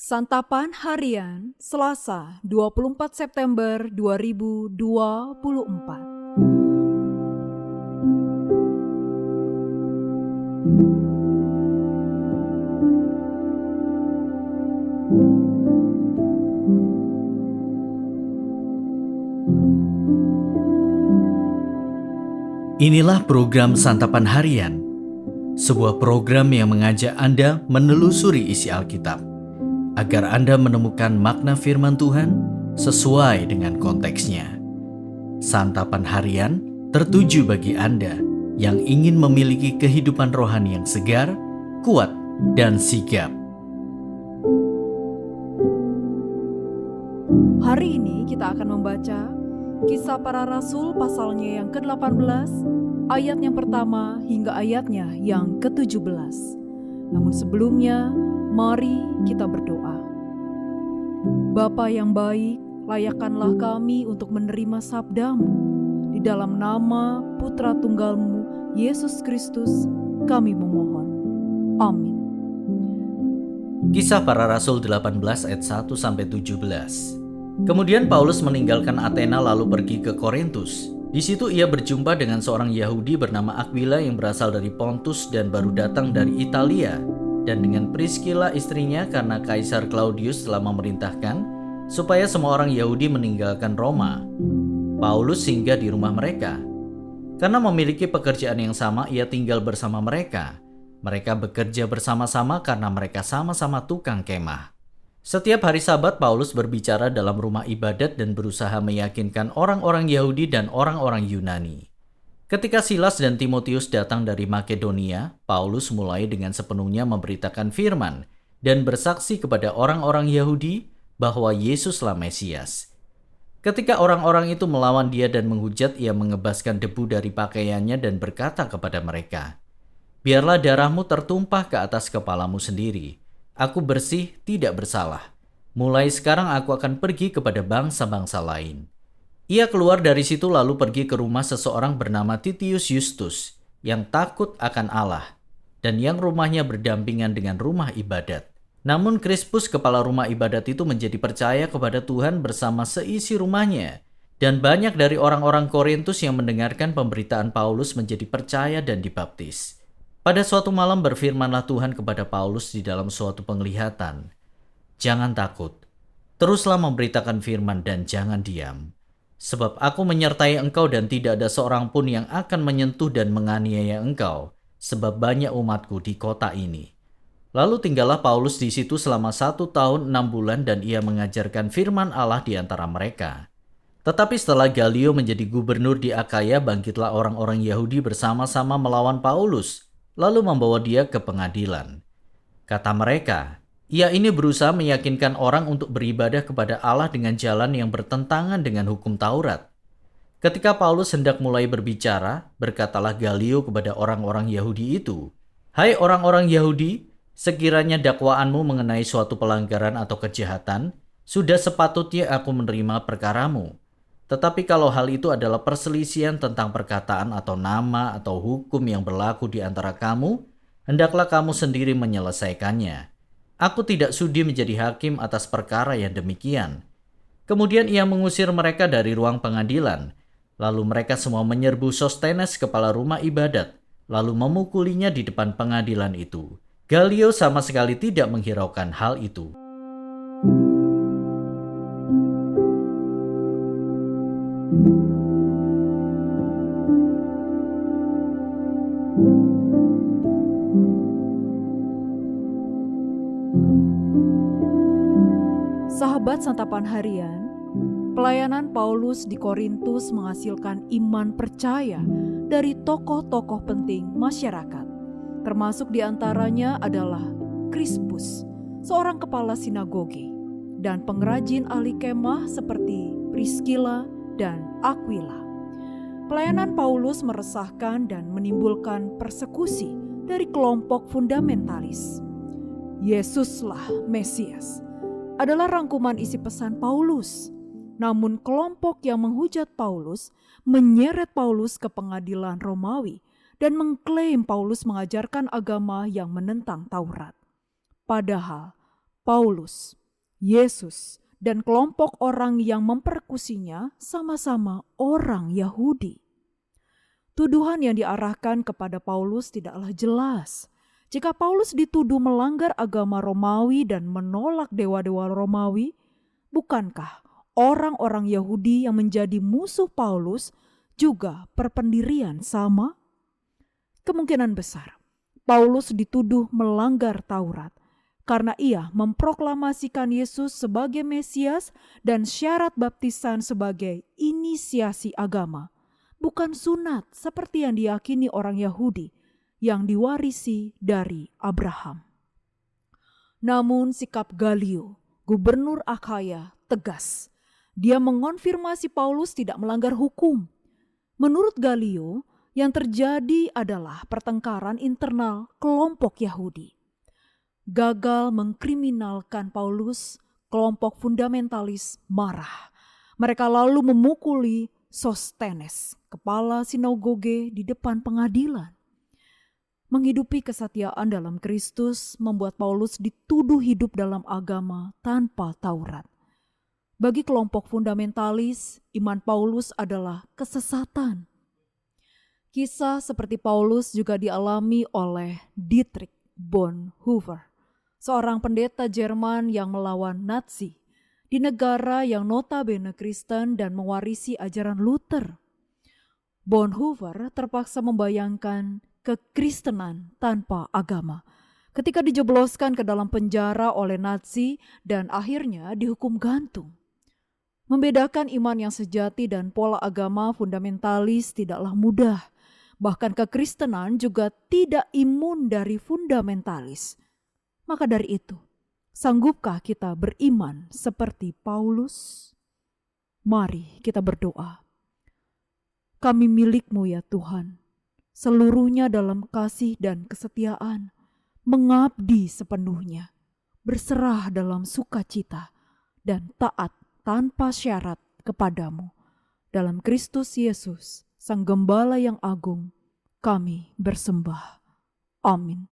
Santapan Harian Selasa 24 September 2024. Inilah program Santapan Harian, sebuah program yang mengajak Anda menelusuri isi Alkitab, agar Anda menemukan makna firman Tuhan sesuai dengan konteksnya. Santapan Harian tertuju bagi Anda yang ingin memiliki kehidupan rohani yang segar, kuat, dan sigap. Hari ini kita akan membaca Kisah Para Rasul pasalnya yang ke-18, ayat yang pertama hingga ayatnya yang ke-17. Namun sebelumnya, mari kita berdoa. Bapa yang baik, layakkanlah kami untuk menerima sabda-Mu. Di dalam nama Putra Tunggal-Mu, Yesus Kristus, kami memohon. Amin. Kisah Para Rasul 18 ayat 1-17. Kemudian Paulus meninggalkan Athena lalu pergi ke Korintus. Di situ ia berjumpa dengan seorang Yahudi bernama Aquila yang berasal dari Pontus dan baru datang dari Italia, dan dengan Priscilla istrinya karena Kaisar Claudius telah memerintahkan supaya semua orang Yahudi meninggalkan Roma. Paulus singgah di rumah mereka. Karena memiliki pekerjaan yang sama, ia tinggal bersama mereka. Mereka bekerja bersama-sama karena mereka sama-sama tukang kemah. Setiap hari Sabat, Paulus berbicara dalam rumah ibadat dan berusaha meyakinkan orang-orang Yahudi dan orang-orang Yunani. Ketika Silas dan Timotius datang dari Makedonia, Paulus mulai dengan sepenuhnya memberitakan firman dan bersaksi kepada orang-orang Yahudi bahwa Yesuslah Mesias. Ketika orang-orang itu melawan dia dan menghujat, ia mengebaskan debu dari pakaiannya dan berkata kepada mereka, "Biarlah darahmu tertumpah ke atas kepalamu sendiri. Aku bersih, tidak bersalah. Mulai sekarang aku akan pergi kepada bangsa-bangsa lain." Ia keluar dari situ lalu pergi ke rumah seseorang bernama Titius Justus yang takut akan Allah dan yang rumahnya berdampingan dengan rumah ibadat. Namun Krispus, kepala rumah ibadat itu, menjadi percaya kepada Tuhan bersama seisi rumahnya, dan banyak dari orang-orang Korintus yang mendengarkan pemberitaan Paulus menjadi percaya dan dibaptis. Pada suatu malam berfirmanlah Tuhan kepada Paulus di dalam suatu penglihatan, "Jangan takut, teruslah memberitakan firman dan jangan diam. Sebab aku menyertai engkau dan tidak ada seorang pun yang akan menyentuh dan menganiaya engkau, sebab banyak umatku di kota ini." Lalu tinggallah Paulus di situ selama 1 tahun 6 bulan dan ia mengajarkan firman Allah di antara mereka. Tetapi setelah Galio menjadi gubernur di Akaya, bangkitlah orang-orang Yahudi bersama-sama melawan Paulus, lalu membawa dia ke pengadilan. Kata mereka, "Ia ini berusaha meyakinkan orang untuk beribadah kepada Allah dengan jalan yang bertentangan dengan hukum Taurat." Ketika Paulus hendak mulai berbicara, berkatalah Galio kepada orang-orang Yahudi itu, "Hai orang-orang Yahudi, sekiranya dakwaanmu mengenai suatu pelanggaran atau kejahatan, sudah sepatutnya aku menerima perkaramu. Tetapi kalau hal itu adalah perselisihan tentang perkataan atau nama atau hukum yang berlaku di antara kamu, hendaklah kamu sendiri menyelesaikannya. Aku tidak sudi menjadi hakim atas perkara yang demikian." Kemudian ia mengusir mereka dari ruang pengadilan. Lalu mereka semua menyerbu Sostenes, kepala rumah ibadat, lalu memukulinya di depan pengadilan itu. Galio sama sekali tidak menghiraukan hal itu. Sahabat Santapan Harian, pelayanan Paulus di Korintus menghasilkan iman percaya dari tokoh-tokoh penting masyarakat. Termasuk di antaranya adalah Krispus, seorang kepala sinagoge, dan pengrajin ahli kemah seperti Priscilla dan Aquila. Pelayanan Paulus meresahkan dan menimbulkan persekusi dari kelompok fundamentalis. Yesuslah Mesias adalah rangkuman isi pesan Paulus. Namun kelompok yang menghujat Paulus menyeret Paulus ke pengadilan Romawi dan mengklaim Paulus mengajarkan agama yang menentang Taurat. Padahal Paulus, Yesus, dan kelompok orang yang mempersekusinya sama-sama orang Yahudi. Tuduhan yang diarahkan kepada Paulus tidaklah jelas. Jika Paulus dituduh melanggar agama Romawi dan menolak dewa-dewa Romawi, bukankah orang-orang Yahudi yang menjadi musuh Paulus juga berpendirian sama? Kemungkinan besar Paulus dituduh melanggar Taurat karena ia memproklamasikan Yesus sebagai Mesias dan syarat baptisan sebagai inisiasi agama, bukan sunat seperti yang diyakini orang Yahudi yang diwarisi dari Abraham. Namun sikap Galio, gubernur Akhaya, tegas. Dia mengonfirmasi Paulus tidak melanggar hukum. Menurut Galio, yang terjadi adalah pertengkaran internal kelompok Yahudi. Gagal mengkriminalkan Paulus, kelompok fundamentalis marah. Mereka lalu memukuli Sostenes, kepala sinagoge di depan pengadilan. Menghidupi kesetiaan dalam Kristus membuat Paulus dituduh hidup dalam agama tanpa Taurat. Bagi kelompok fundamentalis, iman Paulus adalah kesesatan. Kisah seperti Paulus juga dialami oleh Dietrich Bonhoeffer, seorang pendeta Jerman yang melawan Nazi di negara yang notabene Kristen dan mewarisi ajaran Luther. Bonhoeffer terpaksa membayangkan kekristenan tanpa agama ketika dijebloskan ke dalam penjara oleh Nazi dan akhirnya dihukum gantung. Membedakan iman yang sejati dan pola agama fundamentalis tidaklah mudah. Bahkan kekristenan juga tidak imun dari fundamentalis. Maka dari itu, sanggupkah kita beriman seperti Paulus? Mari kita berdoa. Kami milik-Mu ya Tuhan, seluruhnya dalam kasih dan kesetiaan, mengabdi sepenuhnya, berserah dalam sukacita, dan taat tanpa syarat kepadamu. Dalam Kristus Yesus, Sang Gembala yang agung, kami bersembah. Amin.